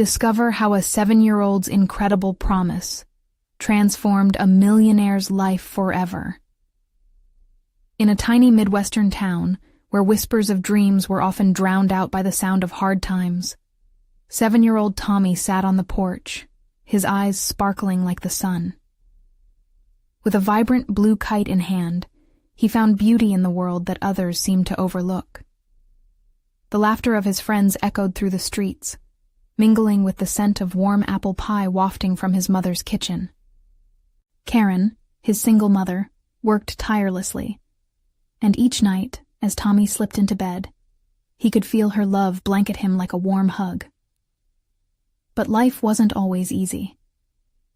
Discover how a 7-year-old's incredible promise transformed a millionaire's life forever. In a tiny Midwestern town, where whispers of dreams were often drowned out by the sound of hard times, 7-year-old Tommy sat on the porch, his eyes sparkling like the sun. With a vibrant blue kite in hand, he found beauty in the world that others seemed to overlook. The laughter of his friends echoed through the streets, mingling with the scent of warm apple pie wafting from his mother's kitchen. Karen, his single mother, worked tirelessly, and each night, as Tommy slipped into bed, he could feel her love blanket him like a warm hug. But life wasn't always easy.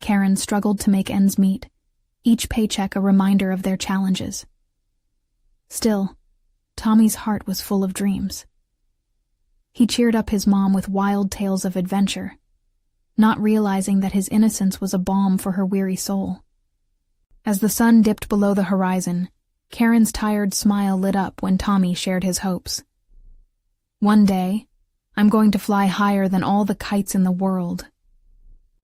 Karen struggled to make ends meet, each paycheck a reminder of their challenges. Still, Tommy's heart was full of dreams. He cheered up his mom with wild tales of adventure, not realizing that his innocence was a balm for her weary soul. As the sun dipped below the horizon, Karen's tired smile lit up when Tommy shared his hopes. "One day, I'm going to fly higher than all the kites in the world."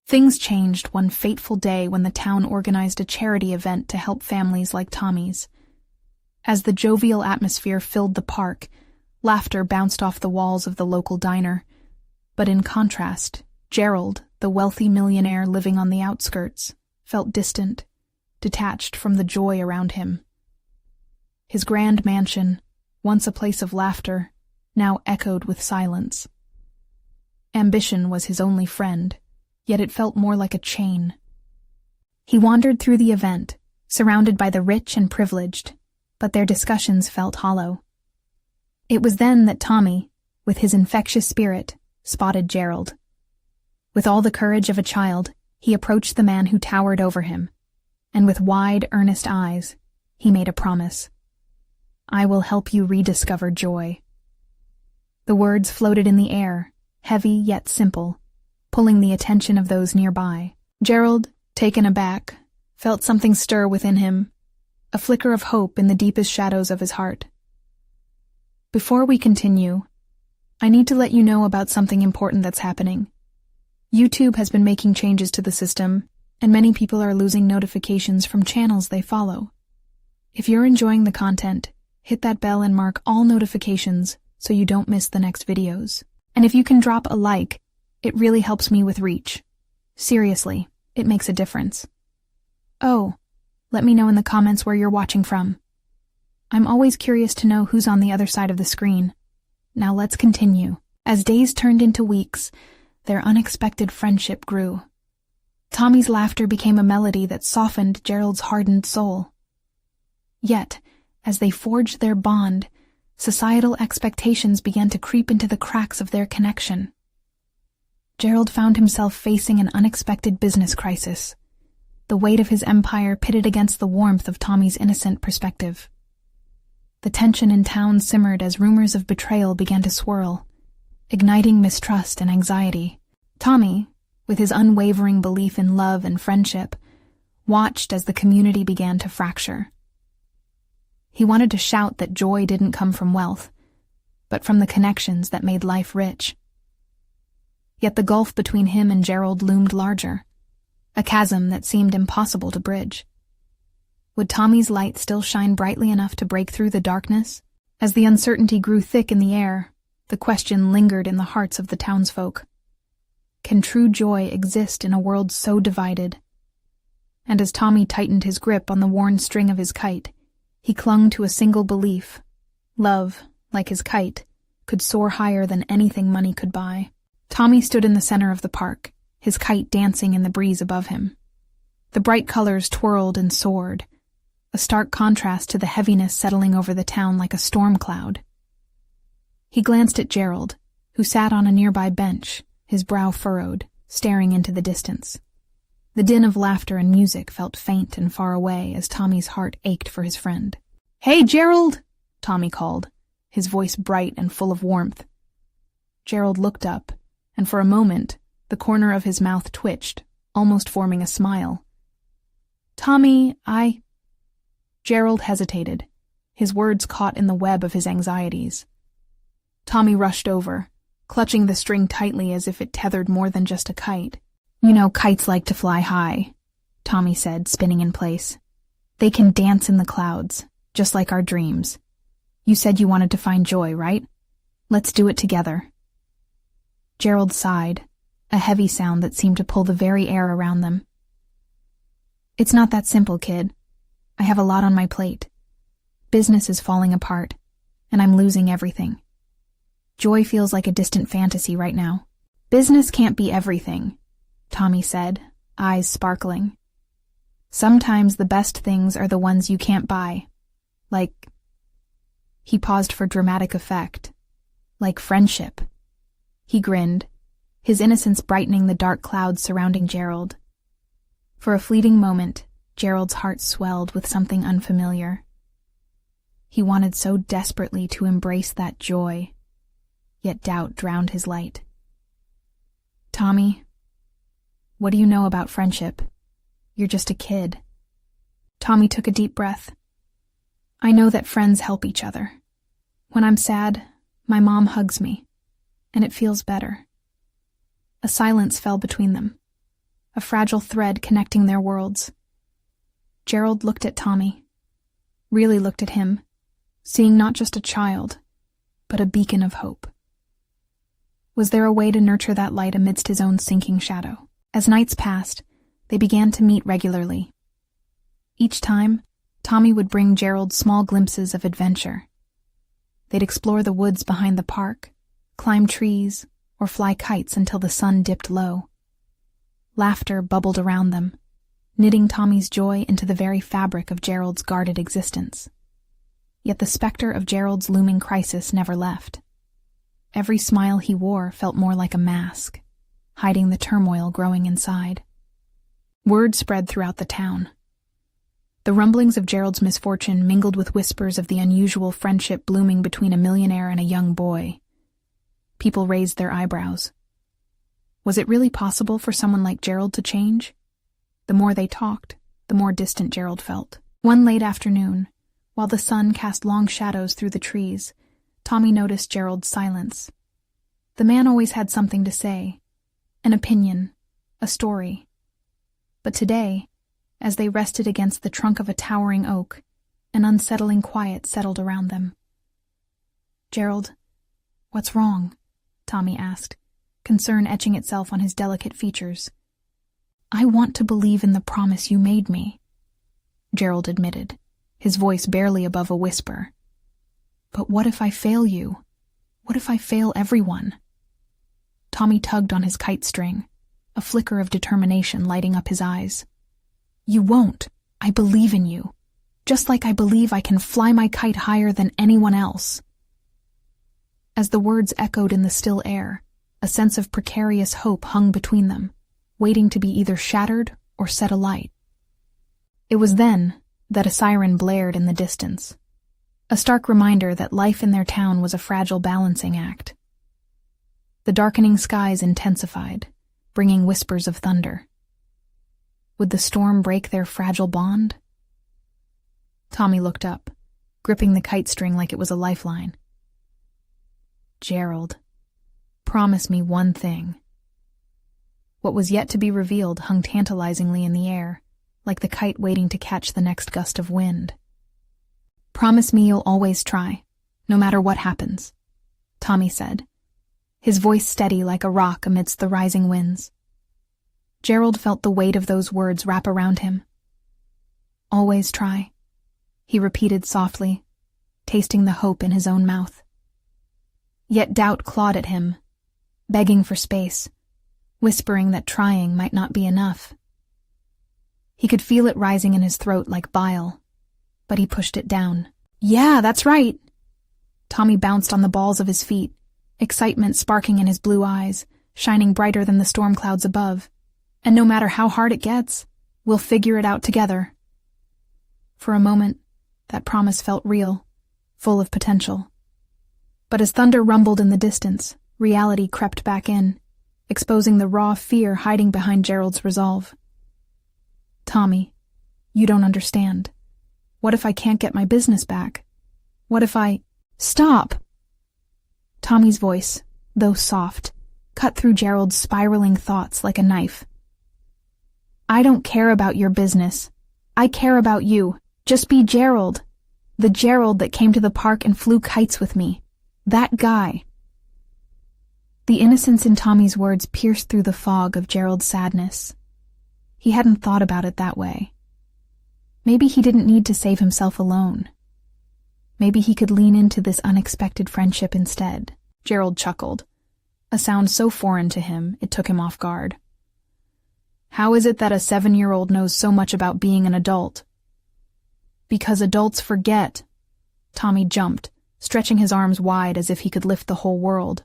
Things changed one fateful day when the town organized a charity event to help families like Tommy's. As the jovial atmosphere filled the park, laughter bounced off the walls of the local diner. But in contrast, Gerald, the wealthy millionaire living on the outskirts, felt distant, detached from the joy around him. His grand mansion, once a place of laughter, now echoed with silence. Ambition was his only friend, yet it felt more like a chain. He wandered through the event, surrounded by the rich and privileged, but their discussions felt hollow. It was then that Tommy, with his infectious spirit, spotted Gerald. With all the courage of a child, he approached the man who towered over him, and with wide, earnest eyes, he made a promise. "I will help you rediscover joy." The words floated in the air, heavy yet simple, pulling the attention of those nearby. Gerald, taken aback, felt something stir within him, a flicker of hope in the deepest shadows of his heart. Before we continue, I need to let you know about something important that's happening. YouTube has been making changes to the system, and many people are losing notifications from channels they follow. If you're enjoying the content, hit that bell and mark all notifications so you don't miss the next videos. And if you can drop a like, it really helps me with reach. Seriously, it makes a difference. Oh, let me know in the comments where you're watching from. I'm always curious to know who's on the other side of the screen. Now let's continue. As days turned into weeks, their unexpected friendship grew. Tommy's laughter became a melody that softened Gerald's hardened soul. Yet, as they forged their bond, societal expectations began to creep into the cracks of their connection. Gerald found himself facing an unexpected business crisis, the weight of his empire pitted against the warmth of Tommy's innocent perspective. The tension in town simmered as rumors of betrayal began to swirl, igniting mistrust and anxiety. Tommy, with his unwavering belief in love and friendship, watched as the community began to fracture. He wanted to shout that joy didn't come from wealth, but from the connections that made life rich. Yet the gulf between him and Gerald loomed larger, a chasm that seemed impossible to bridge. Would Tommy's light still shine brightly enough to break through the darkness? As the uncertainty grew thick in the air, the question lingered in the hearts of the townsfolk. Can true joy exist in a world so divided? And as Tommy tightened his grip on the worn string of his kite, he clung to a single belief. Love, like his kite, could soar higher than anything money could buy. Tommy stood in the center of the park, his kite dancing in the breeze above him. The bright colors twirled and soared, a stark contrast to the heaviness settling over the town like a storm cloud. He glanced at Gerald, who sat on a nearby bench, his brow furrowed, staring into the distance. The din of laughter and music felt faint and far away as Tommy's heart ached for his friend. "Hey, Gerald!" Tommy called, his voice bright and full of warmth. Gerald looked up, and for a moment, the corner of his mouth twitched, almost forming a smile. "Tommy, Gerald hesitated, his words caught in the web of his anxieties. Tommy rushed over, clutching the string tightly as if it tethered more than just a kite. "You know, kites like to fly high," Tommy said, spinning in place. "They can dance in the clouds, just like our dreams. You said you wanted to find joy, right? Let's do it together." Gerald sighed, a heavy sound that seemed to pull the very air around them. "It's not that simple, kid. I have a lot on my plate. Business is falling apart, and I'm losing everything. Joy feels like a distant fantasy right now." "Business can't be everything," Tommy said, eyes sparkling. "Sometimes the best things are the ones you can't buy. Like..." He paused for dramatic effect. "Like friendship." He grinned, his innocence brightening the dark clouds surrounding Gerald. For a fleeting moment, Gerald's heart swelled with something unfamiliar. He wanted so desperately to embrace that joy, yet doubt drowned his light. "Tommy, what do you know about friendship? You're just a kid." Tommy took a deep breath. "I know that friends help each other. When I'm sad, my mom hugs me, and it feels better." A silence fell between them, a fragile thread connecting their worlds. Gerald looked at Tommy, really looked at him, seeing not just a child, but a beacon of hope. Was there a way to nurture that light amidst his own sinking shadow? As nights passed, they began to meet regularly. Each time, Tommy would bring Gerald small glimpses of adventure. They'd explore the woods behind the park, climb trees, or fly kites until the sun dipped low. Laughter bubbled around them, knitting Tommy's joy into the very fabric of Gerald's guarded existence. Yet the specter of Gerald's looming crisis never left. Every smile he wore felt more like a mask, hiding the turmoil growing inside. Word spread throughout the town. The rumblings of Gerald's misfortune mingled with whispers of the unusual friendship blooming between a millionaire and a young boy. People raised their eyebrows. Was it really possible for someone like Gerald to change? The more they talked, the more distant Gerald felt. One late afternoon, while the sun cast long shadows through the trees, Tommy noticed Gerald's silence. The man always had something to say, an opinion, a story. But today, as they rested against the trunk of a towering oak, an unsettling quiet settled around them. "Gerald, what's wrong?" Tommy asked, concern etching itself on his delicate features. "I want to believe in the promise you made me," Gerald admitted, his voice barely above a whisper. "But what if I fail you? What if I fail everyone?" Tommy tugged on his kite string, a flicker of determination lighting up his eyes. "You won't. I believe in you. Just like I believe I can fly my kite higher than anyone else." As the words echoed in the still air, a sense of precarious hope hung between them, waiting to be either shattered or set alight. It was then that a siren blared in the distance, a stark reminder that life in their town was a fragile balancing act. The darkening skies intensified, bringing whispers of thunder. Would the storm break their fragile bond? Tommy looked up, gripping the kite string like it was a lifeline. "Gerald, promise me one thing." What was yet to be revealed hung tantalizingly in the air, like the kite waiting to catch the next gust of wind. "Promise me you'll always try, no matter what happens," Tommy said, his voice steady like a rock amidst the rising winds. Gerald felt the weight of those words wrap around him. "Always try," he repeated softly, tasting the hope in his own mouth. Yet doubt clawed at him, begging for space, whispering that trying might not be enough. He could feel it rising in his throat like bile, but he pushed it down. "Yeah, that's right!" Tommy bounced on the balls of his feet, excitement sparking in his blue eyes, shining brighter than the storm clouds above. "And no matter how hard it gets, we'll figure it out together." For a moment, that promise felt real, full of potential. But as thunder rumbled in the distance, reality crept back in, exposing the raw fear hiding behind Gerald's resolve. "Tommy, you don't understand. What if I can't get my business back? What if I—" "Stop!" Tommy's voice, though soft, cut through Gerald's spiraling thoughts like a knife. "I don't care about your business. I care about you. Just be Gerald. The Gerald that came to the park and flew kites with me. That guy." The innocence in Tommy's words pierced through the fog of Gerald's sadness. He hadn't thought about it that way. Maybe he didn't need to save himself alone. Maybe he could lean into this unexpected friendship instead. Gerald chuckled, a sound so foreign to him it took him off guard. "How is it that a 7-year-old knows so much about being an adult?" "Because adults forget." Tommy jumped, stretching his arms wide as if he could lift the whole world.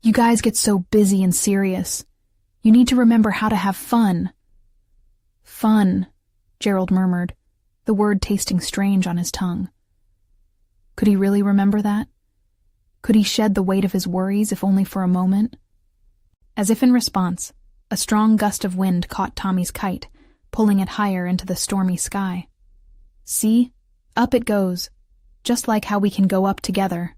"You guys get so busy and serious. You need to remember how to have fun." "Fun," Gerald murmured, the word tasting strange on his tongue. Could he really remember that? Could he shed the weight of his worries, if only for a moment? As if in response, a strong gust of wind caught Tommy's kite, pulling it higher into the stormy sky. "See? Up it goes. Just like how we can go up together."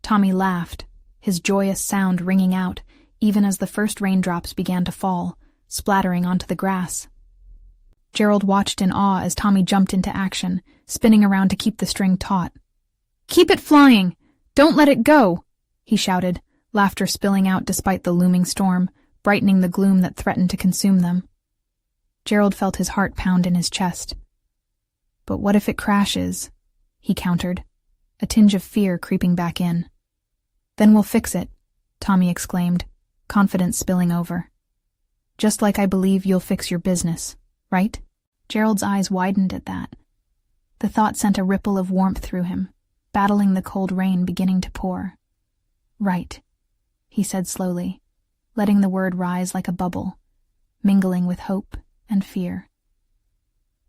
Tommy laughed, his joyous sound ringing out even as the first raindrops began to fall, splattering onto the grass. Gerald watched in awe as Tommy jumped into action, spinning around to keep the string taut. "Keep it flying! Don't let it go!" he shouted, laughter spilling out despite the looming storm, brightening the gloom that threatened to consume them. Gerald felt his heart pound in his chest. "But what if it crashes?" he countered, a tinge of fear creeping back in. "Then we'll fix it," Tommy exclaimed, confidence spilling over. "Just like I believe you'll fix your business, right?" Gerald's eyes widened at that. The thought sent a ripple of warmth through him, battling the cold rain beginning to pour. "Right," he said slowly, letting the word rise like a bubble, mingling with hope and fear.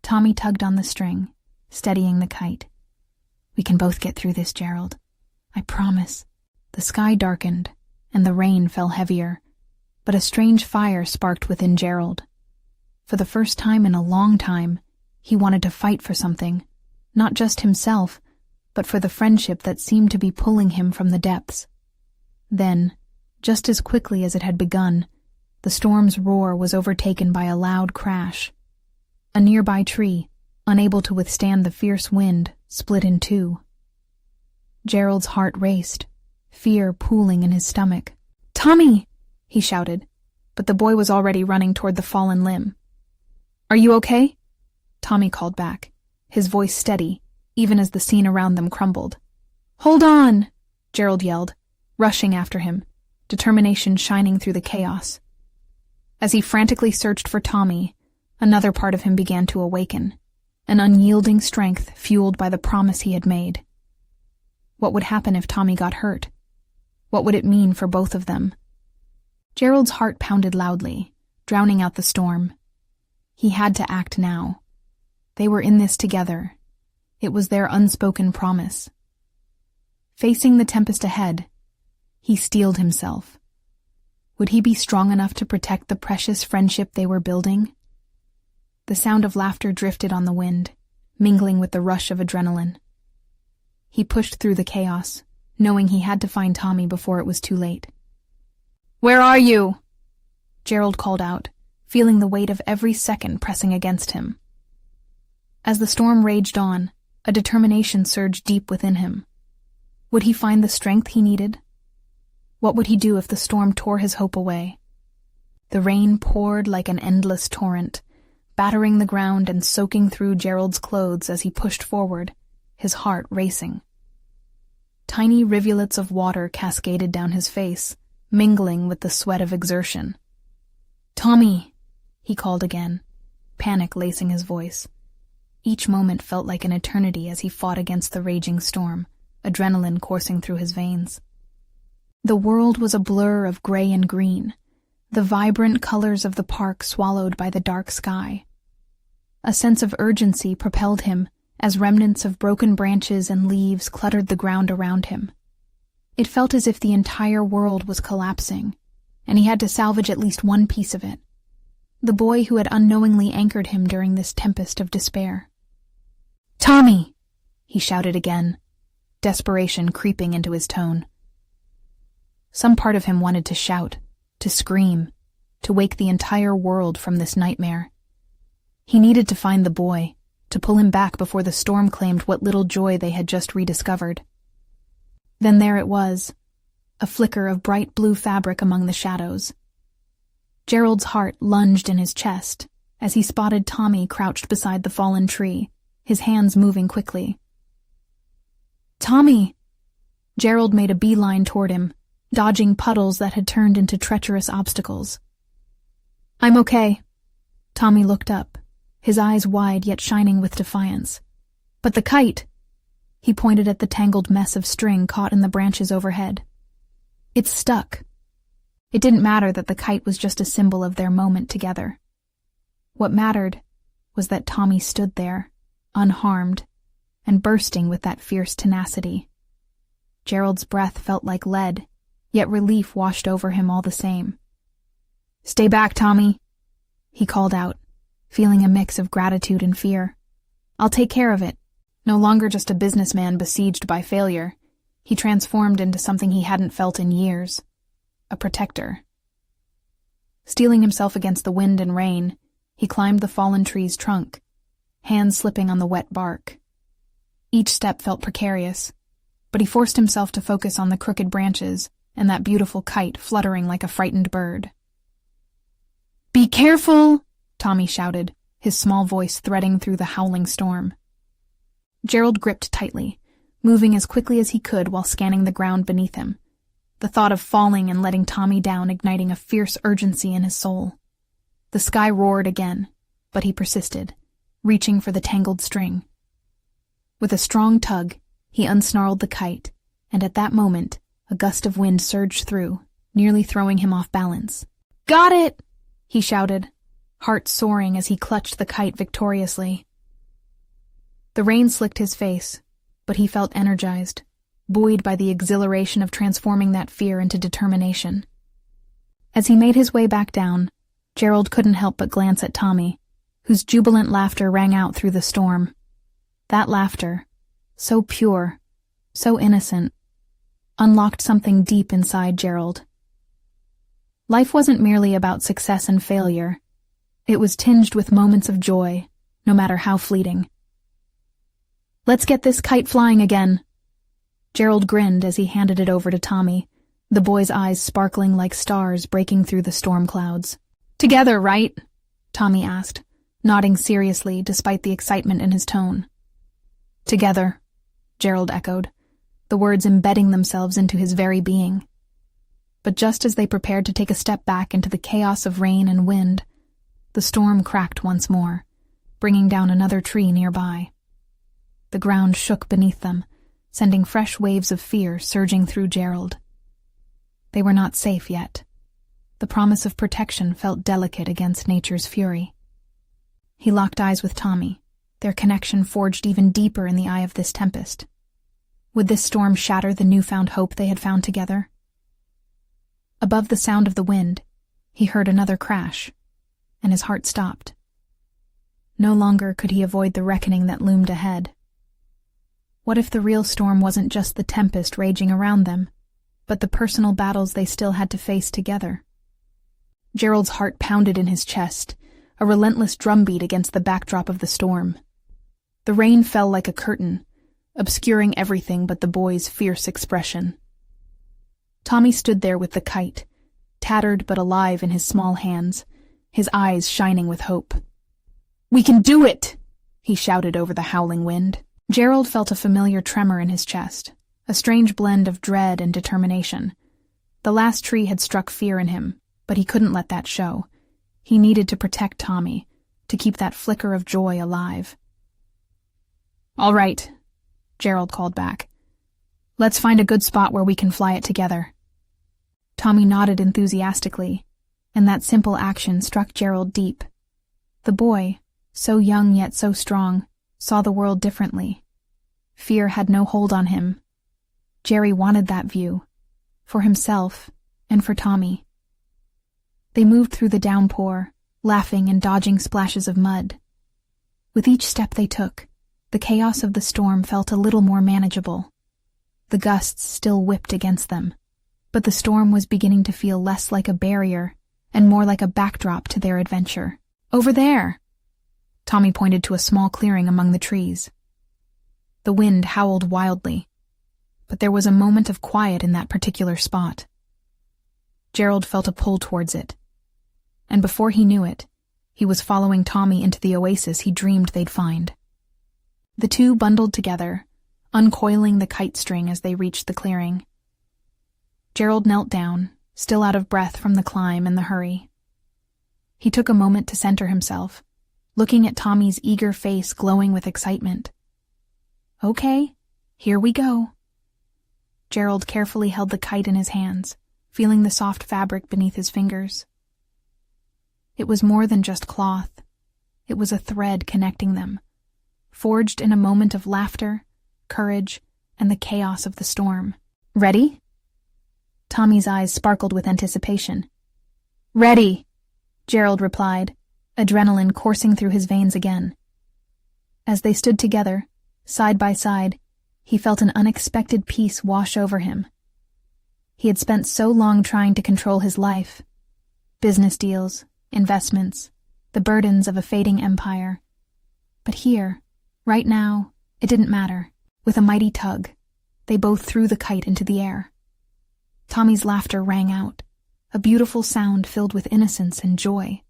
Tommy tugged on the string, steadying the kite. "We can both get through this, Gerald. I promise." The sky darkened, and the rain fell heavier, but a strange fire sparked within Gerald. For the first time in a long time, he wanted to fight for something, not just himself, but for the friendship that seemed to be pulling him from the depths. Then, just as quickly as it had begun, the storm's roar was overtaken by a loud crash. A nearby tree, unable to withstand the fierce wind, split in two. Gerald's heart raced, fear pooling in his stomach. "Tommy!" he shouted, but the boy was already running toward the fallen limb. "Are you okay?" Tommy called back, his voice steady, even as the scene around them crumbled. "Hold on!" Gerald yelled, rushing after him, determination shining through the chaos. As he frantically searched for Tommy, another part of him began to awaken, an unyielding strength fueled by the promise he had made. What would happen if Tommy got hurt? What would it mean for both of them? Gerald's heart pounded loudly, drowning out the storm. He had to act now. They were in this together. It was their unspoken promise. Facing the tempest ahead, he steeled himself. Would he be strong enough to protect the precious friendship they were building? The sound of laughter drifted on the wind, mingling with the rush of adrenaline. He pushed through the chaos, knowing he had to find Tommy before it was too late. "Where are you?" Gerald called out, feeling the weight of every second pressing against him. As the storm raged on, a determination surged deep within him. Would he find the strength he needed? What would he do if the storm tore his hope away? The rain poured like an endless torrent, battering the ground and soaking through Gerald's clothes as he pushed forward, his heart racing. Tiny rivulets of water cascaded down his face, mingling with the sweat of exertion. "Tommy!" he called again, panic lacing his voice. Each moment felt like an eternity as he fought against the raging storm, adrenaline coursing through his veins. The world was a blur of gray and green, the vibrant colors of the park swallowed by the dark sky. A sense of urgency propelled him as remnants of broken branches and leaves cluttered the ground around him. It felt as if the entire world was collapsing, and he had to salvage at least one piece of it. The boy who had unknowingly anchored him during this tempest of despair. "Tommy!" he shouted again, desperation creeping into his tone. Some part of him wanted to shout, to scream, to wake the entire world from this nightmare. He needed to find the boy, to pull him back before the storm claimed what little joy they had just rediscovered. Then there it was, a flicker of bright blue fabric among the shadows. Gerald's heart lunged in his chest as he spotted Tommy crouched beside the fallen tree, his hands moving quickly. "Tommy!" Gerald made a beeline toward him, dodging puddles that had turned into treacherous obstacles. "I'm okay." Tommy looked up, his eyes wide yet shining with defiance. "But the kite!" He pointed at the tangled mess of string caught in the branches overhead. "It's stuck." It didn't matter that the kite was just a symbol of their moment together. What mattered was that Tommy stood there, unharmed, and bursting with that fierce tenacity. Gerald's breath felt like lead, yet relief washed over him all the same. "Stay back, Tommy," he called out, feeling a mix of gratitude and fear. "I'll take care of it." No longer just a businessman besieged by failure, he transformed into something he hadn't felt in years, a protector. Steeling himself against the wind and rain, he climbed the fallen tree's trunk, hands slipping on the wet bark. Each step felt precarious, but he forced himself to focus on the crooked branches and that beautiful kite fluttering like a frightened bird. "Be careful!" Tommy shouted, his small voice threading through the howling storm. Gerald gripped tightly, moving as quickly as he could while scanning the ground beneath him, the thought of falling and letting Tommy down igniting a fierce urgency in his soul. The sky roared again, but he persisted, reaching for the tangled string. With a strong tug, he unsnarled the kite, and at that moment, a gust of wind surged through, nearly throwing him off balance. "Got it!" he shouted, heart soaring as he clutched the kite victoriously. The rain slicked his face, but he felt energized, buoyed by the exhilaration of transforming that fear into determination. As he made his way back down, Gerald couldn't help but glance at Tommy, whose jubilant laughter rang out through the storm. That laughter, so pure, so innocent, unlocked something deep inside Gerald. Life wasn't merely about success and failure. It was tinged with moments of joy, no matter how fleeting. "Let's get this kite flying again." Gerald grinned as he handed it over to Tommy, the boy's eyes sparkling like stars breaking through the storm clouds. "Together, right?" Tommy asked, nodding seriously despite the excitement in his tone. "Together," Gerald echoed, the words embedding themselves into his very being. But just as they prepared to take a step back into the chaos of rain and wind, the storm cracked once more, bringing down another tree nearby. The ground shook beneath them, sending fresh waves of fear surging through Gerald. They were not safe yet. The promise of protection felt delicate against nature's fury. He locked eyes with Tommy, their connection forged even deeper in the eye of this tempest. Would this storm shatter the newfound hope they had found together? Above the sound of the wind, he heard another crash, and his heart stopped. No longer could he avoid the reckoning that loomed ahead. What if the real storm wasn't just the tempest raging around them, but the personal battles they still had to face together? Gerald's heart pounded in his chest, a relentless drumbeat against the backdrop of the storm. The rain fell like a curtain, obscuring everything but the boy's fierce expression. Tommy stood there with the kite, tattered but alive in his small hands, his eyes shining with hope. "We can do it!" he shouted over the howling wind. Gerald felt a familiar tremor in his chest, a strange blend of dread and determination. The last tree had struck fear in him, but he couldn't let that show. He needed to protect Tommy, to keep that flicker of joy alive. "All right," Gerald called back. "Let's find a good spot where we can fly it together." Tommy nodded enthusiastically, and that simple action struck Gerald deep. The boy, so young yet so strong, saw the world differently. Fear had no hold on him. Jerry wanted that view, for himself and for Tommy. They moved through the downpour, laughing and dodging splashes of mud. With each step they took, the chaos of the storm felt a little more manageable. The gusts still whipped against them, but the storm was beginning to feel less like a barrier and more like a backdrop to their adventure. "Over there!" Tommy pointed to a small clearing among the trees. The wind howled wildly, but there was a moment of quiet in that particular spot. Gerald felt a pull towards it, and before he knew it, he was following Tommy into the oasis he dreamed they'd find. The two bundled together, uncoiling the kite string as they reached the clearing. Gerald knelt down, still out of breath from the climb and the hurry. He took a moment to center himself, looking at Tommy's eager face glowing with excitement. "Okay, here we go." Gerald carefully held the kite in his hands, feeling the soft fabric beneath his fingers. It was more than just cloth. It was a thread connecting them, forged in a moment of laughter, courage, and the chaos of the storm. "Ready?" Tommy's eyes sparkled with anticipation. "Ready," Gerald replied, adrenaline coursing through his veins again. As they stood together, side by side, he felt an unexpected peace wash over him. He had spent so long trying to control his life. Business deals, investments, the burdens of a fading empire. But here, right now, it didn't matter. With a mighty tug, they both threw the kite into the air. Tommy's laughter rang out, a beautiful sound filled with innocence and joy.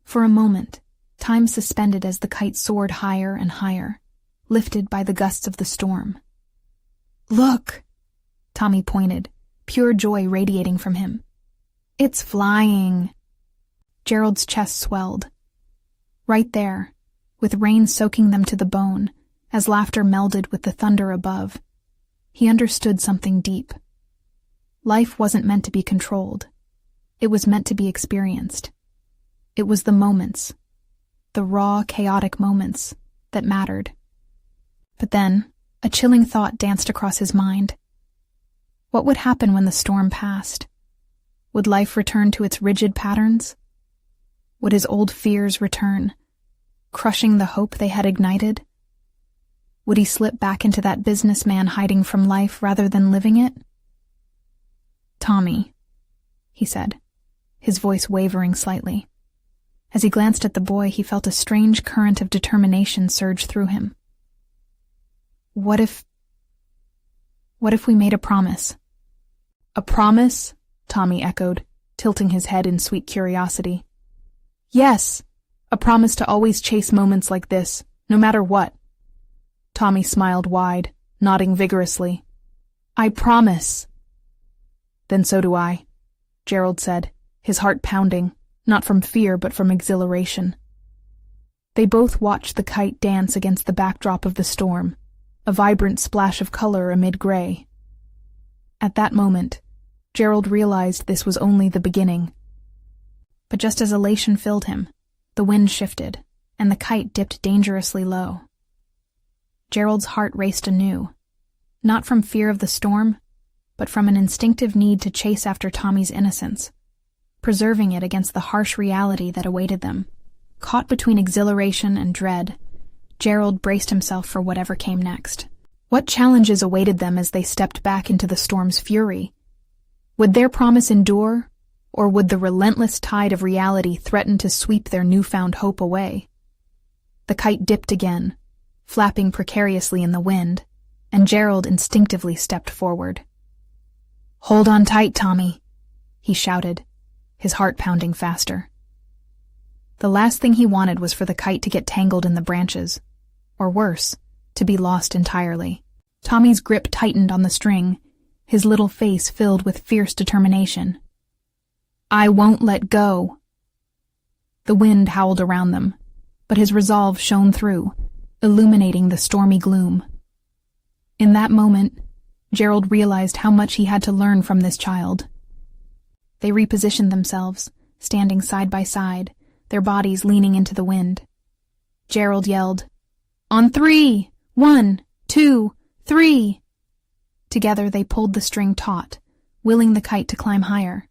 For a moment, time suspended as the kite soared higher and higher, lifted by the gusts of the storm. "Look!" Tommy pointed, pure joy radiating from him. "It's flying!" Gerald's chest swelled. Right there, with rain soaking them to the bone, as laughter melded with the thunder above, he understood something deep. Life wasn't meant to be controlled. It was meant to be experienced. It was the moments, the raw, chaotic moments, that mattered. But then, a chilling thought danced across his mind. What would happen when the storm passed? Would life return to its rigid patterns? Would his old fears return, crushing the hope they had ignited? Would he slip back into that businessman hiding from life rather than living it? "Tommy," he said, his voice wavering slightly. As he glanced at the boy, he felt a strange current of determination surge through him. What if we made a promise?" "A promise?" Tommy echoed, tilting his head in sweet curiosity. "Yes, a promise to always chase moments like this, no matter what." Tommy smiled wide, nodding vigorously. "I promise." "Then so do I," Gerald said, his heart pounding, not from fear but from exhilaration. They both watched the kite dance against the backdrop of the storm, a vibrant splash of color amid gray. At that moment, Gerald realized this was only the beginning. But just as elation filled him, the wind shifted, and the kite dipped dangerously low. Gerald's heart raced anew, not from fear of the storm, but from an instinctive need to chase after Tommy's innocence, preserving it against the harsh reality that awaited them. Caught between exhilaration and dread, Gerald braced himself for whatever came next. What challenges awaited them as they stepped back into the storm's fury? Would their promise endure, or would the relentless tide of reality threaten to sweep their newfound hope away? The kite dipped again, flapping precariously in the wind, and Gerald instinctively stepped forward. "Hold on tight, Tommy," he shouted, his heart pounding faster. The last thing he wanted was for the kite to get tangled in the branches, or worse, to be lost entirely. Tommy's grip tightened on the string, his little face filled with fierce determination. "I won't let go." The wind howled around them, but his resolve shone through, illuminating the stormy gloom. In that moment, Gerald realized how much he had to learn from this child. They repositioned themselves, standing side by side, their bodies leaning into the wind. Gerald yelled, "On 3! 1, 2, 3!" Together they pulled the string taut, willing the kite to climb higher.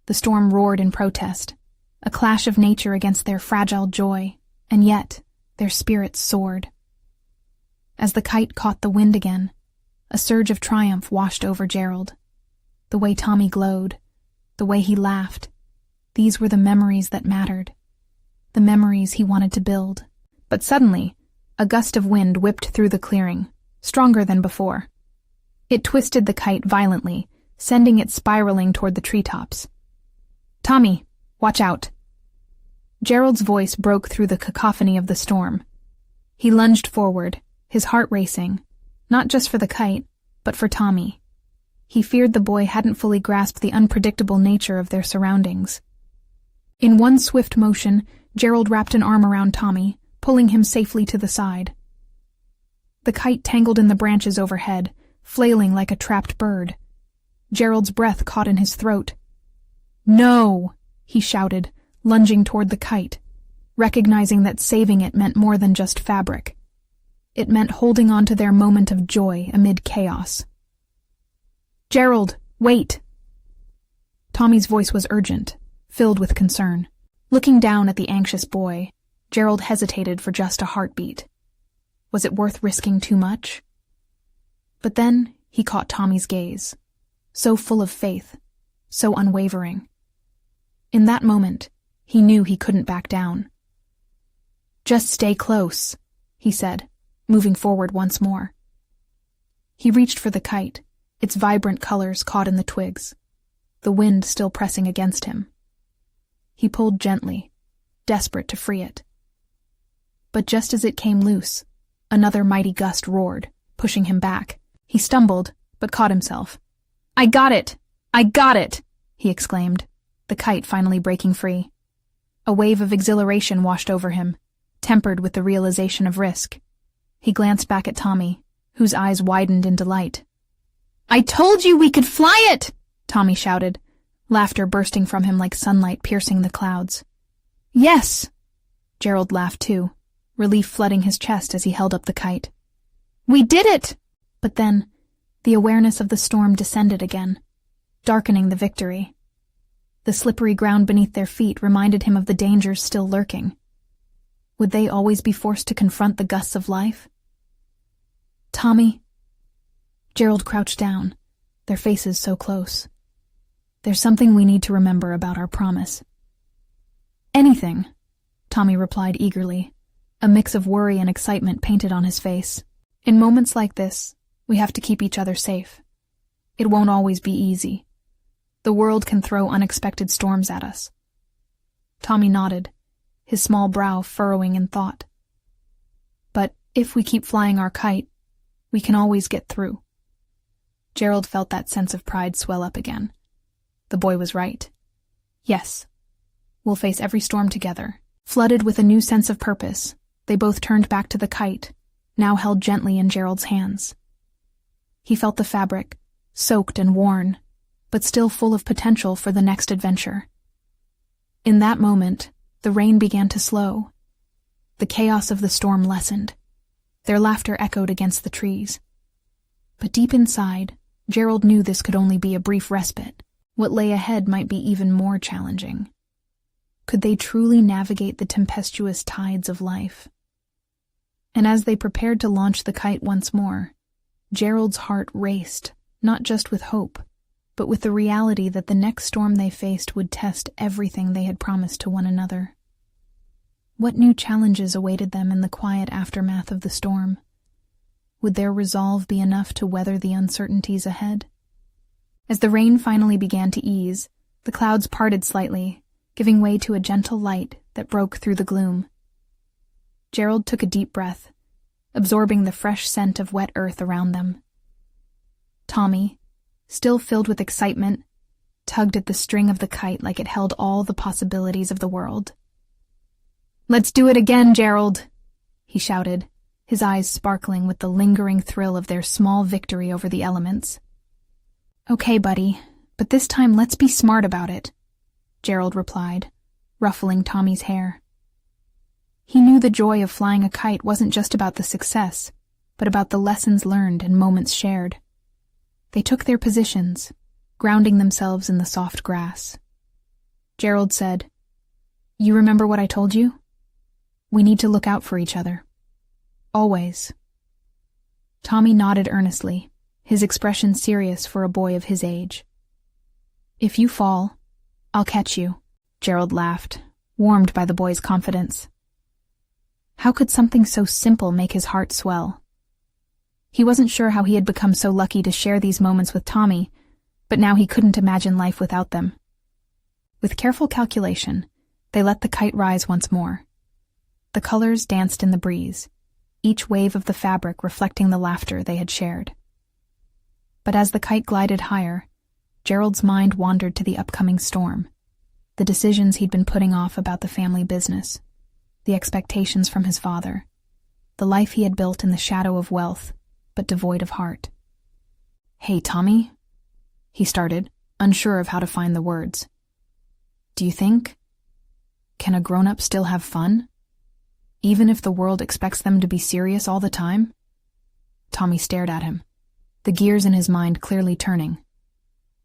The storm roared in protest, a clash of nature against their fragile joy, and yet their spirits soared. As the kite caught the wind again, a surge of triumph washed over Gerald. The way Tommy glowed, the way he laughed. These were the memories that mattered. The memories he wanted to build. But suddenly, a gust of wind whipped through the clearing, stronger than before. It twisted the kite violently, sending it spiraling toward the treetops. "Tommy, watch out." Gerald's voice broke through the cacophony of the storm. He lunged forward, his heart racing, not just for the kite, but for Tommy. He feared the boy hadn't fully grasped the unpredictable nature of their surroundings. In one swift motion, Gerald wrapped an arm around Tommy, pulling him safely to the side. The kite tangled in the branches overhead, flailing like a trapped bird. Gerald's breath caught in his throat. "No!" he shouted, lunging toward the kite, recognizing that saving it meant more than just fabric. It meant holding on to their moment of joy amid chaos. "Gerald, wait!" Tommy's voice was urgent, filled with concern. Looking down at the anxious boy, Gerald hesitated for just a heartbeat. Was it worth risking too much? But then he caught Tommy's gaze, so full of faith, so unwavering. In that moment, he knew he couldn't back down. "Just stay close," he said, moving forward once more. He reached for the kite, its vibrant colors caught in the twigs, the wind still pressing against him. He pulled gently, desperate to free it. But just as it came loose, another mighty gust roared, pushing him back. He stumbled, but caught himself. "I got it! I got it!" he exclaimed, the kite finally breaking free. A wave of exhilaration washed over him, tempered with the realization of risk. He glanced back at Tommy, whose eyes widened in delight. "I told you we could fly it!" Tommy shouted, laughter bursting from him like sunlight piercing the clouds. "Yes!" Gerald laughed too, relief flooding his chest as he held up the kite. "We did it!" But then, the awareness of the storm descended again, darkening the victory. The slippery ground beneath their feet reminded him of the dangers still lurking. Would they always be forced to confront the gusts of life? "Tommy." Gerald crouched down, their faces so close. "There's something we need to remember about our promise." "Anything," Tommy replied eagerly, a mix of worry and excitement painted on his face. "In moments like this, we have to keep each other safe. It won't always be easy. The world can throw unexpected storms at us." Tommy nodded, his small brow furrowing in thought. "But if we keep flying our kite, we can always get through." Gerald felt that sense of pride swell up again. The boy was right. Yes, we'll face every storm together. Flooded with a new sense of purpose, they both turned back to the kite, now held gently in Gerald's hands. He felt the fabric, soaked and worn, but still full of potential for the next adventure. In that moment, the rain began to slow. The chaos of the storm lessened. Their laughter echoed against the trees. But deep inside, Gerald knew this could only be a brief respite. What lay ahead might be even more challenging. Could they truly navigate the tempestuous tides of life? And as they prepared to launch the kite once more, Gerald's heart raced, not just with hope, but with the reality that the next storm they faced would test everything they had promised to one another. What new challenges awaited them in the quiet aftermath of the storm? Would their resolve be enough to weather the uncertainties ahead? As the rain finally began to ease, the clouds parted slightly, giving way to a gentle light that broke through the gloom. Gerald took a deep breath, absorbing the fresh scent of wet earth around them. Tommy, still filled with excitement, tugged at the string of the kite like it held all the possibilities of the world. "Let's do it again, Gerald," he shouted, his eyes sparkling with the lingering thrill of their small victory over the elements. "Okay, buddy, but this time let's be smart about it," Gerald replied, ruffling Tommy's hair. He knew the joy of flying a kite wasn't just about the success, but about the lessons learned and moments shared. They took their positions, grounding themselves in the soft grass. Gerald said, "You remember what I told you? We need to look out for each other. Always." Tommy nodded earnestly, his expression serious for a boy of his age. If you fall, I'll catch you, Gerald laughed, warmed by the boy's confidence. How could something so simple make his heart swell? He wasn't sure how he had become so lucky to share these moments with Tommy, but now he couldn't imagine life without them. With careful calculation, they let the kite rise once more. The colors danced in the breeze, each wave of the fabric reflecting the laughter they had shared. But as the kite glided higher, Gerald's mind wandered to the upcoming storm, the decisions he'd been putting off about the family business, the expectations from his father, the life he had built in the shadow of wealth, but devoid of heart. "Hey, Tommy," he started, unsure of how to find the words. "Do you think? Can a grown-up still have fun? Even if the world expects them to be serious all the time?" Tommy stared at him, the gears in his mind clearly turning.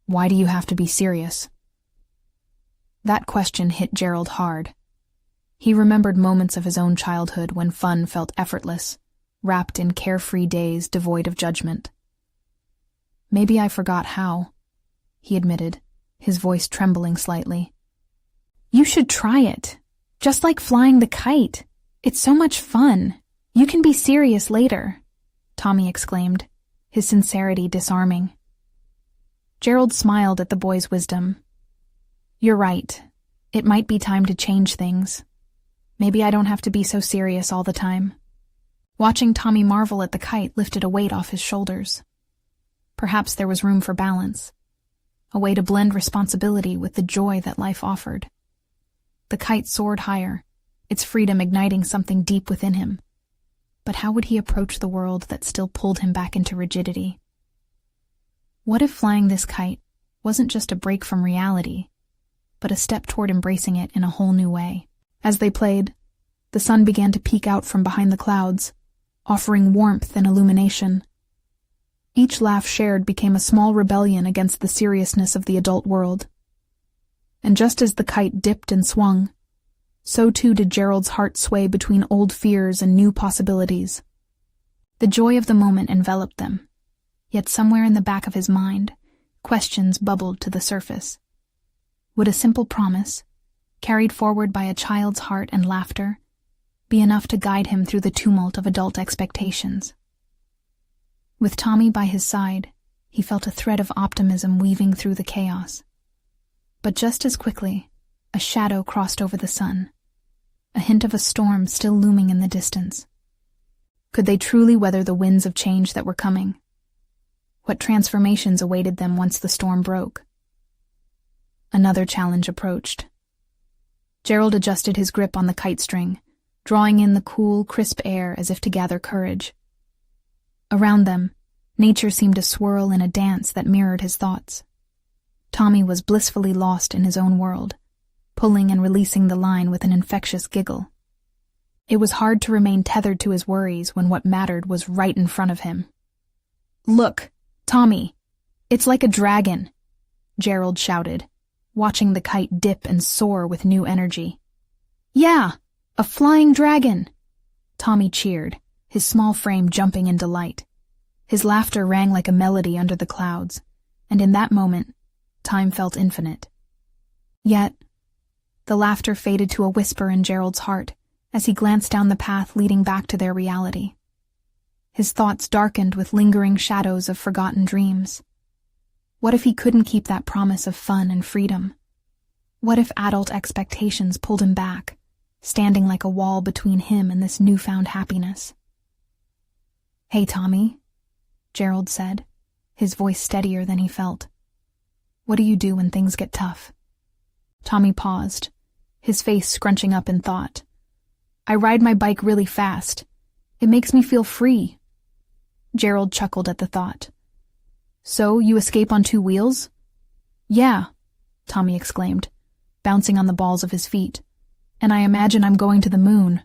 "Why do you have to be serious?" That question hit Gerald hard. He remembered moments of his own childhood when fun felt effortless, wrapped in carefree days devoid of judgment. "Maybe I forgot how," he admitted, his voice trembling slightly. "You should try it. Just like flying the kite. It's so much fun. You can be serious later," Tommy exclaimed, his sincerity disarming. Gerald smiled at the boy's wisdom. "You're right. It might be time to change things. Maybe I don't have to be so serious all the time." Watching Tommy marvel at the kite lifted a weight off his shoulders. Perhaps there was room for balance, a way to blend responsibility with the joy that life offered. The kite soared higher, its freedom igniting something deep within him. But how would he approach the world that still pulled him back into rigidity? What if flying this kite wasn't just a break from reality, but a step toward embracing it in a whole new way? As they played, the sun began to peek out from behind the clouds, offering warmth and illumination. Each laugh shared became a small rebellion against the seriousness of the adult world. And just as the kite dipped and swung, so too did Gerald's heart sway between old fears and new possibilities. The joy of the moment enveloped them, yet somewhere in the back of his mind, questions bubbled to the surface. Would a simple promise, carried forward by a child's heart and laughter, be enough to guide him through the tumult of adult expectations? With Tommy by his side, he felt a thread of optimism weaving through the chaos. But just as quickly, a shadow crossed over the sun, a hint of a storm still looming in the distance. Could they truly weather the winds of change that were coming? What transformations awaited them once the storm broke? Another challenge approached. Gerald adjusted his grip on the kite string, drawing in the cool, crisp air as if to gather courage. Around them, nature seemed to swirl in a dance that mirrored his thoughts. Tommy was blissfully lost in his own world, pulling and releasing the line with an infectious giggle. It was hard to remain tethered to his worries when what mattered was right in front of him. "Look, Tommy, it's like a dragon," Gerald shouted, watching the kite dip and soar with new energy. "Yeah, a flying dragon," Tommy cheered, his small frame jumping in delight. His laughter rang like a melody under the clouds, and in that moment, time felt infinite. Yet, the laughter faded to a whisper in Gerald's heart as he glanced down the path leading back to their reality. His thoughts darkened with lingering shadows of forgotten dreams. What if he couldn't keep that promise of fun and freedom? What if adult expectations pulled him back, standing like a wall between him and this newfound happiness? "Hey, Tommy," Gerald said, his voice steadier than he felt. "What do you do when things get tough?" Tommy paused, his face scrunching up in thought. "I ride my bike really fast. It makes me feel free." Gerald chuckled at the thought. "So, you escape on 2 wheels?" "Yeah," Tommy exclaimed, bouncing on the balls of his feet. "And I imagine I'm going to the moon."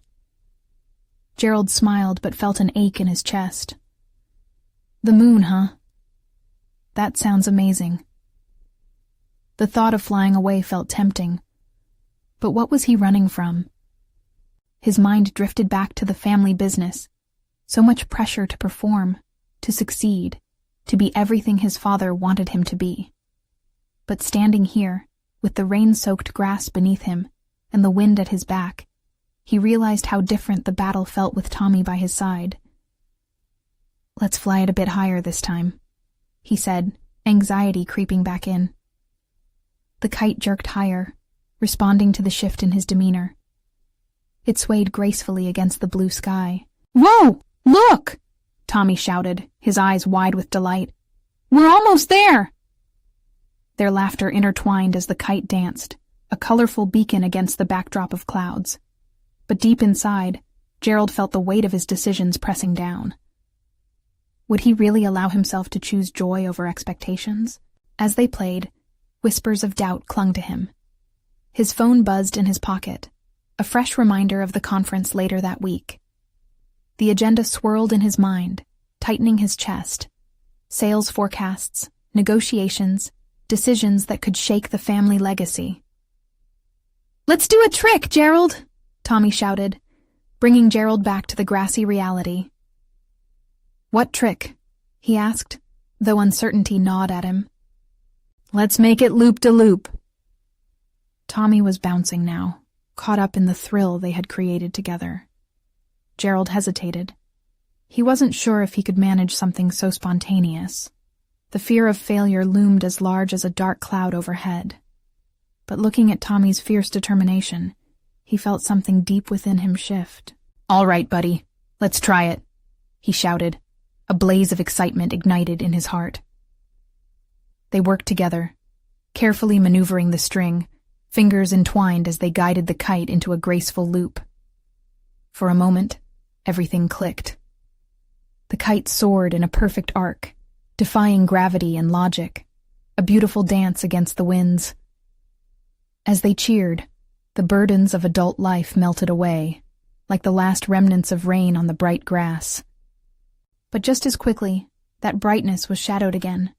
Gerald smiled but felt an ache in his chest. "The moon, huh? That sounds amazing." The thought of flying away felt tempting. But what was he running from? His mind drifted back to the family business. So much pressure to perform, to succeed, to be everything his father wanted him to be. But standing here, with the rain-soaked grass beneath him and the wind at his back, he realized how different the battle felt with Tommy by his side. "Let's fly it a bit higher this time," he said, anxiety creeping back in. The kite jerked higher, responding to the shift in his demeanor. It swayed gracefully against the blue sky. "Whoa! Look!" Tommy shouted, his eyes wide with delight. "We're almost there!" Their laughter intertwined as the kite danced, a colorful beacon against the backdrop of clouds. But deep inside, Gerald felt the weight of his decisions pressing down. Would he really allow himself to choose joy over expectations? As they played, whispers of doubt clung to him. His phone buzzed in his pocket, a fresh reminder of the conference later that week. The agenda swirled in his mind, tightening his chest. Sales forecasts, negotiations, decisions that could shake the family legacy. "Let's do a trick, Gerald!" Tommy shouted, bringing Gerald back to the grassy reality. "What trick?" he asked, though uncertainty gnawed at him. "Let's make it loop-de-loop." Tommy was bouncing now, caught up in the thrill they had created together. Gerald hesitated. He wasn't sure if he could manage something so spontaneous. The fear of failure loomed as large as a dark cloud overhead. But looking at Tommy's fierce determination, he felt something deep within him shift. "All right, buddy, let's try it," he shouted, a blaze of excitement ignited in his heart. They worked together, carefully maneuvering the string, fingers entwined as they guided the kite into a graceful loop. For a moment, everything clicked. The kite soared in a perfect arc, defying gravity and logic, a beautiful dance against the winds. As they cheered, the burdens of adult life melted away, like the last remnants of rain on the bright grass. But just as quickly, that brightness was shadowed again.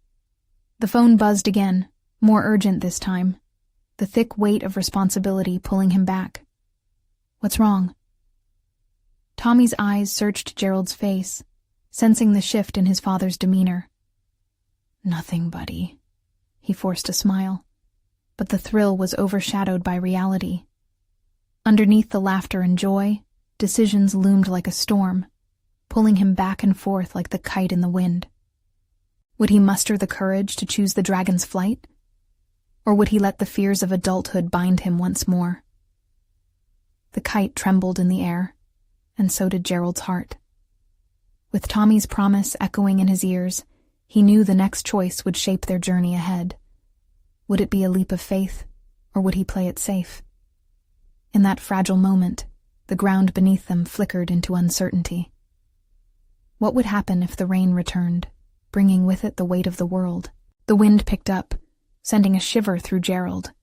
The phone buzzed again, more urgent this time, the thick weight of responsibility pulling him back. "What's wrong?" Tommy's eyes searched Gerald's face, sensing the shift in his father's demeanor. "Nothing, buddy." He forced a smile, but the thrill was overshadowed by reality. Underneath the laughter and joy, decisions loomed like a storm, pulling him back and forth like the kite in the wind. Would he muster the courage to choose the dragon's flight? Or would he let the fears of adulthood bind him once more? The kite trembled in the air, and so did Gerald's heart. With Tommy's promise echoing in his ears, he knew the next choice would shape their journey ahead. Would it be a leap of faith, or would he play it safe? In that fragile moment, the ground beneath them flickered into uncertainty. What would happen if the rain returned, bringing with it the weight of the world? The wind picked up, sending a shiver through Gerald.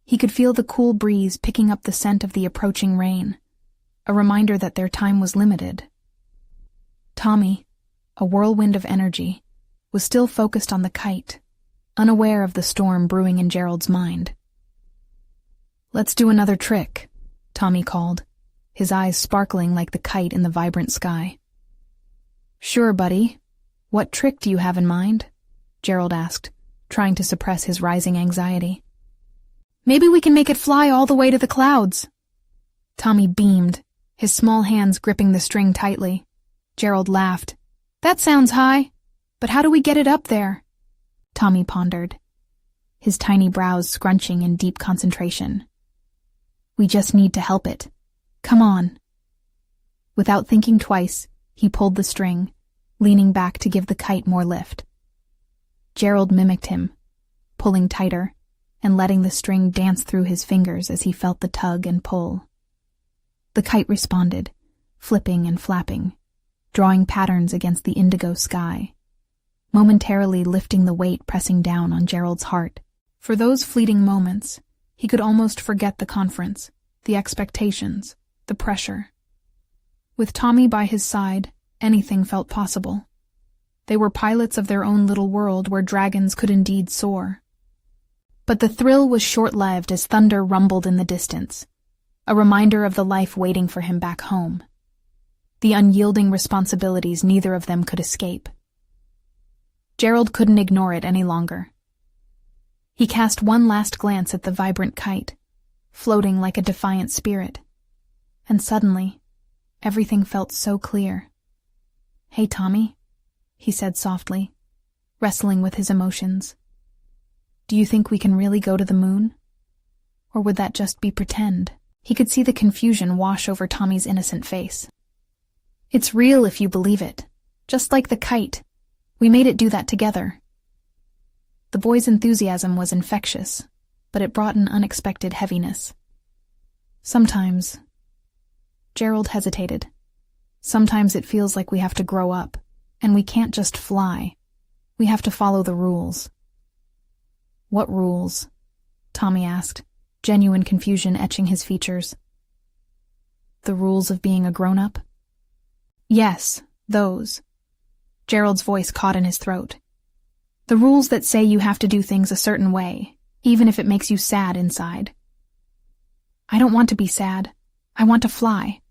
He could feel the cool breeze picking up the scent of the approaching rain, a reminder that their time was limited. Tommy, a whirlwind of energy, was still focused on the kite, unaware of the storm brewing in Gerald's mind. "Let's do another trick," Tommy called, his eyes sparkling like the kite in the vibrant sky. "Sure, buddy. What trick do you have in mind?" Gerald asked, trying to suppress his rising anxiety. "Maybe we can make it fly all the way to the clouds." Tommy beamed, his small hands gripping the string tightly. Gerald laughed. "That sounds high, but how do we get it up there?" Tommy pondered, his tiny brows scrunching in deep concentration. "We just need to help it. Come on." Without thinking twice, he pulled the string, leaning back to give the kite more lift. Gerald mimicked him, pulling tighter and letting the string dance through his fingers as he felt the tug and pull. The kite responded, flipping and flapping, drawing patterns against the indigo sky, momentarily lifting the weight pressing down on Gerald's heart. For those fleeting moments, he could almost forget the conference, the expectations, the pressure. With Tommy by his side, anything felt possible. They were pilots of their own little world where dragons could indeed soar. But the thrill was short-lived as thunder rumbled in the distance, a reminder of the life waiting for him back home. The unyielding responsibilities neither of them could escape. Gerald couldn't ignore it any longer. He cast one last glance at the vibrant kite, floating like a defiant spirit. And suddenly, everything felt so clear. "Hey, Tommy," he said softly, wrestling with his emotions. "Do you think we can really go to the moon? Or would that just be pretend?" He could see the confusion wash over Tommy's innocent face. "It's real if you believe it. Just like the kite. We made it do that together." The boy's enthusiasm was infectious, but it brought an unexpected heaviness. "Sometimes," Gerald hesitated, "sometimes it feels like we have to grow up, and we can't just fly. We have to follow the rules." "What rules?" Tommy asked, genuine confusion etching his features. "The rules of being a grown-up?" "Yes, those." Gerald's voice caught in his throat. "The rules that say you have to do things a certain way, even if it makes you sad inside." "I don't want to be sad. I want to fly,"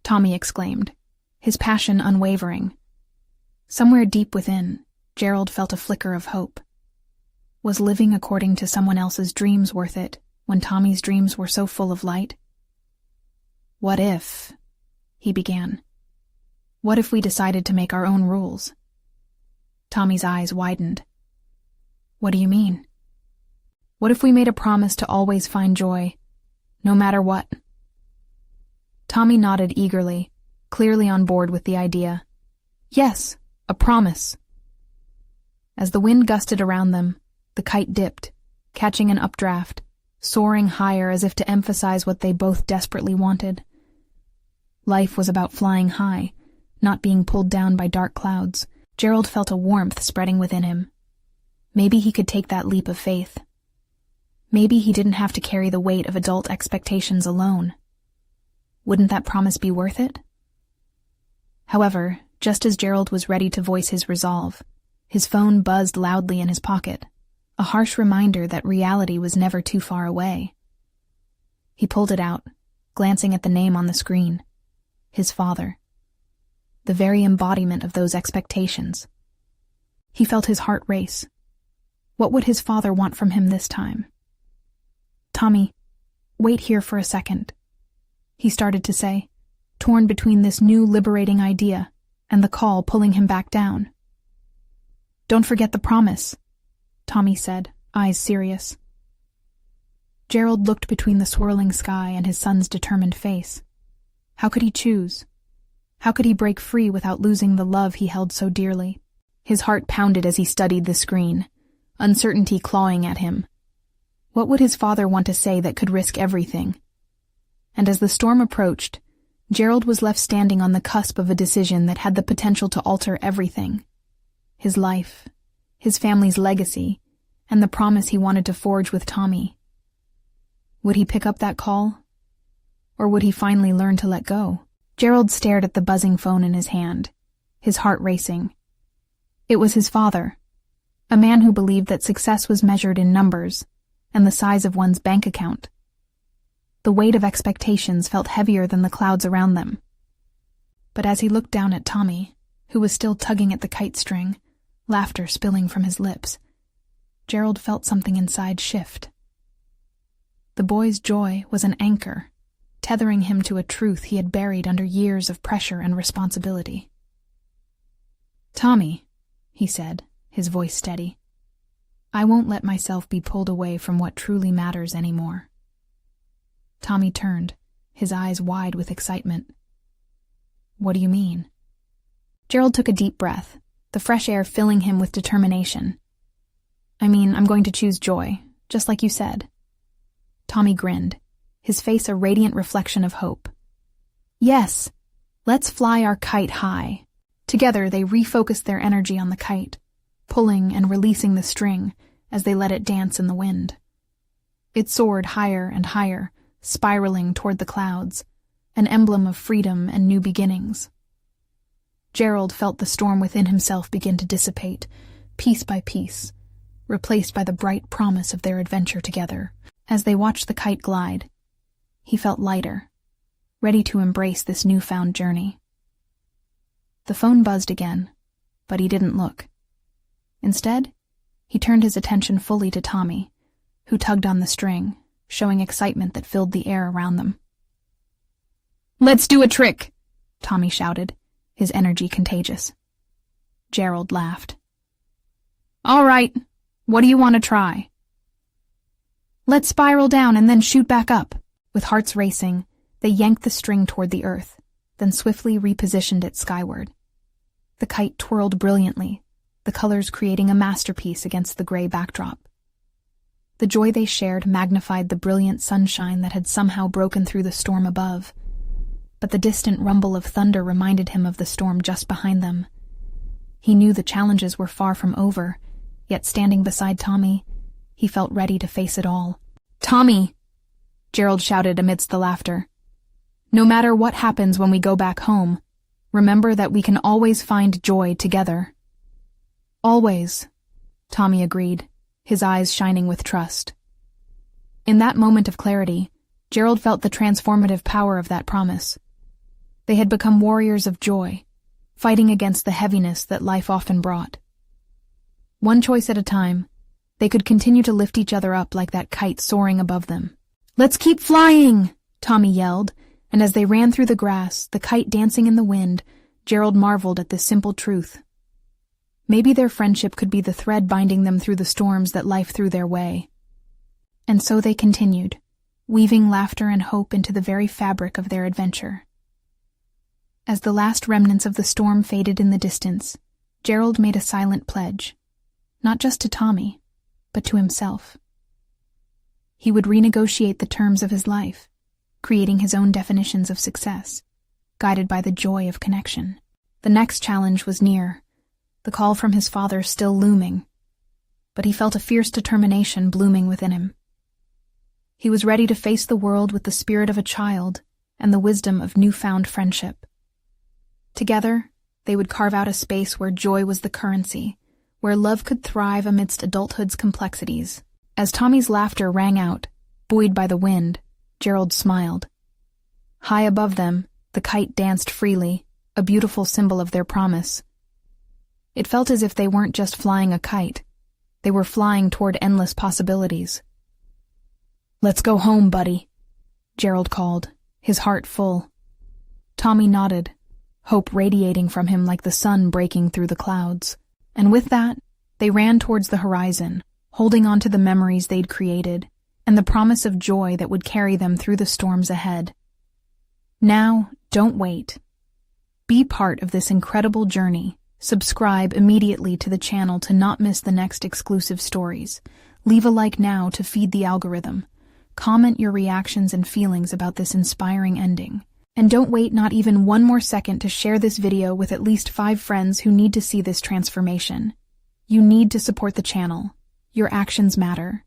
Tommy exclaimed, his passion unwavering. Somewhere deep within, Gerald felt a flicker of hope. Was living according to someone else's dreams worth it when Tommy's dreams were so full of light? "What if," he began. "What if we decided to make our own rules?" Tommy's eyes widened. "What do you mean?" "What if we made a promise to always find joy, no matter what?" Tommy nodded eagerly, clearly on board with the idea. "Yes, a promise." As the wind gusted around them, the kite dipped, catching an updraft, soaring higher as if to emphasize what they both desperately wanted. Life was about flying high, not being pulled down by dark clouds. Gerald felt a warmth spreading within him. Maybe he could take that leap of faith. Maybe he didn't have to carry the weight of adult expectations alone. Wouldn't that promise be worth it? However, just as Gerald was ready to voice his resolve, his phone buzzed loudly in his pocket, a harsh reminder that reality was never too far away. He pulled it out, glancing at the name on the screen. His father. The very embodiment of those expectations. He felt his heart race. What would his father want from him this time? "Tommy, wait here for a second," he started to say, torn between this new liberating idea and the call pulling him back down. "Don't forget the promise," Tommy said, eyes serious. Gerald looked between the swirling sky and his son's determined face. How could he choose? How could he break free without losing the love he held so dearly? His heart pounded as he studied the screen, uncertainty clawing at him. What would his father want to say that could risk everything? And as the storm approached, Gerald was left standing on the cusp of a decision that had the potential to alter everything. His life, his family's legacy, and the promise he wanted to forge with Tommy. Would he pick up that call? Or would he finally learn to let go? Gerald stared at the buzzing phone in his hand, his heart racing. It was his father, a man who believed that success was measured in numbers and the size of one's bank account. The weight of expectations felt heavier than the clouds around them. But as he looked down at Tommy, who was still tugging at the kite string, laughter spilling from his lips, Gerald felt something inside shift. The boy's joy was an anchor, tethering him to a truth he had buried under years of pressure and responsibility. "Tommy," he said, his voice steady, "I won't let myself be pulled away from what truly matters anymore." Tommy turned, his eyes wide with excitement. "What do you mean?" Gerald took a deep breath, the fresh air filling him with determination. "I mean, I'm going to choose joy, just like you said." Tommy grinned, his face a radiant reflection of hope. "Yes, let's fly our kite high." Together they refocused their energy on the kite, pulling and releasing the string as they let it dance in the wind. It soared higher and higher, spiraling toward the clouds, an emblem of freedom and new beginnings. Gerald felt the storm within himself begin to dissipate, piece by piece, replaced by the bright promise of their adventure together. As they watched the kite glide, he felt lighter, ready to embrace this newfound journey. The phone buzzed again, but he didn't look. Instead, He turned his attention fully to Tommy, who tugged on the string, showing excitement that filled the air around them. "Let's do a trick!" Tommy shouted, his energy contagious. Gerald laughed. "All right, what do you want to try?" "Let's spiral down and then shoot back up." With hearts racing, they yanked the string toward the earth, then swiftly repositioned it skyward. The kite twirled brilliantly, the colors creating a masterpiece against the gray backdrop. The joy they shared magnified the brilliant sunshine that had somehow broken through the storm above, but the distant rumble of thunder reminded him of the storm just behind them. He knew the challenges were far from over, yet standing beside Tommy, he felt ready to face it all. "Tommy!" Gerald shouted amidst the laughter. "No matter what happens when we go back home, remember that we can always find joy together." "Always," Tommy agreed, his eyes shining with trust. In that moment of clarity, Gerald felt the transformative power of that promise. They had become warriors of joy, fighting against the heaviness that life often brought. One choice at a time, they could continue to lift each other up like that kite soaring above them. "Let's keep flying!" Tommy yelled, and as they ran through the grass, the kite dancing in the wind, Gerald marveled at this simple truth. Maybe their friendship could be the thread binding them through the storms that life threw their way. And so they continued, weaving laughter and hope into the very fabric of their adventure. As the last remnants of the storm faded in the distance, Gerald made a silent pledge, not just to Tommy, but to himself. He would renegotiate the terms of his life, creating his own definitions of success, guided by the joy of connection. The next challenge was near, the call from his father still looming, but he felt a fierce determination blooming within him. He was ready to face the world with the spirit of a child and the wisdom of newfound friendship. Together, they would carve out a space where joy was the currency, where love could thrive amidst adulthood's complexities. As Tommy's laughter rang out, buoyed by the wind, Gerald smiled. High above them, the kite danced freely, a beautiful symbol of their promise. It felt as if they weren't just flying a kite. They were flying toward endless possibilities. "Let's go home, buddy," Gerald called, his heart full. Tommy nodded, hope radiating from him like the sun breaking through the clouds. And with that, they ran towards the horizon, holding on to the memories they'd created and the promise of joy that would carry them through the storms ahead. Now, don't wait. Be part of this incredible journey. Subscribe immediately to the channel to not miss the next exclusive stories. Leave a like now to feed the algorithm. Comment your reactions and feelings about this inspiring ending. And don't wait not even one more second to share this video with at least 5 friends who need to see this transformation. You need to support the channel. Your actions matter.